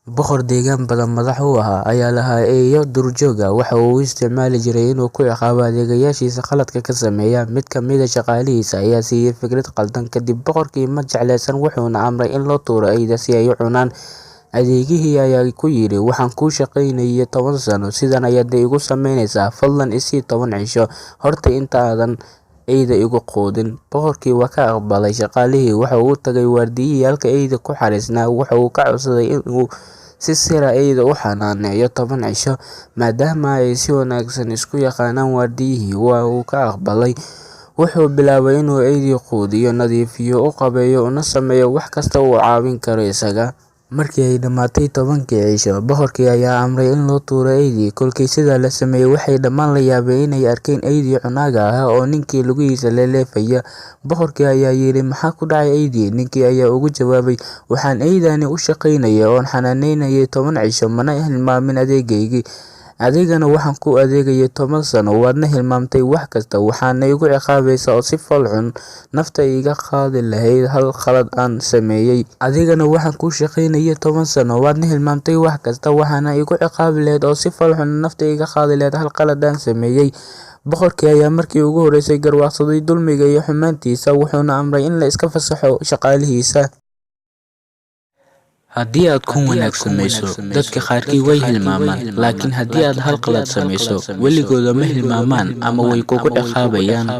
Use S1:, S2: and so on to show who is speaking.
S1: Boqor deegaan badan madax u ahaa ayaa lahaa eeyo duurjoog ah. Waxa uu u isticmaali jiray inuu ku ciqaabo adeegayaashiisa khaladka ka sameeya. Mid ka mid ah shaqaalihiisa ayaa siiyay fikrad khaldan, kadib boqorkii ma jeclaysan, wuxuuna amray in loo tuuro eyda si ay u cunaan. Adeegihii ayaa ku yidhi, "Waxaan kuu shaqaynayay 10 sano, sidan ayaad iigu samaynaysaa. Fadlan i sii 10 cisho horta intaadan eyda igu quudin." Boqorkii waa ka aqbalay shaqaalihii. Waxa uu u tagay waardiyihii halka eyda ku xariisnaa. Waxa uu ka codsaday in uu si sir ah eyda u xanaaneeyo 10 cisho, maadaama ay si wanaagsan isku yaqaanaan. Waardiyihii waa uu ka aqbalay. Wuxuu bilaabay inuu eydii quudiyo, nadiifiyo, u qaabeeyo, una sameeyo wax kasta oo uu caawin karo isaga. Markii ay dhammaatay 10kii cisho, boqorkii ayaa amray in loo tuuro eydii. Kolkii sidaa la sameeyay, waxay dhammaan la yaabeen inay arkeen eydii cunnaaga ahaa oo ninkii lugihiisa leeleefaya. Boqorkii ayaa yidhi, "Maxaa ku dhacay eydii?" Ninkii ayaa ugu jawaabay, "Waxaan eydani u shaqaynayay oon xanaaneynayay 10 cisho, mana hilmaamin adeegaygii. Adigana waxaan kuu adeegayay 10 sano, waadna hilmaamtay wax kasta. Waxaadna igu ciqaabaysaa oo si fool xun. Nafta iiga qaadi lahayd hal khalad aan sameeyay. Adigana waxaan kuu shaqaynayay 10 sano, waadna hilmaamtay wax kasta. Waxaadna igu ciqaabi lahayd oo si fool xun. Nafta iiga qaadi lahayd hal khalad aan sameeyay." Boqorkii ayaa markii ugu horreysay garwaaqsaday dulmiga iyo xumaantiisa, wuxuuna amray in la iska fasaxo shaqaalihiisa. Haddii aad kun wanaag samayso, dadka qaarkii way hilmaamaan, laakiin haddii aad hal qalad samayso, weligood ma hilmaamaan ama way kugu ciqaabayaan.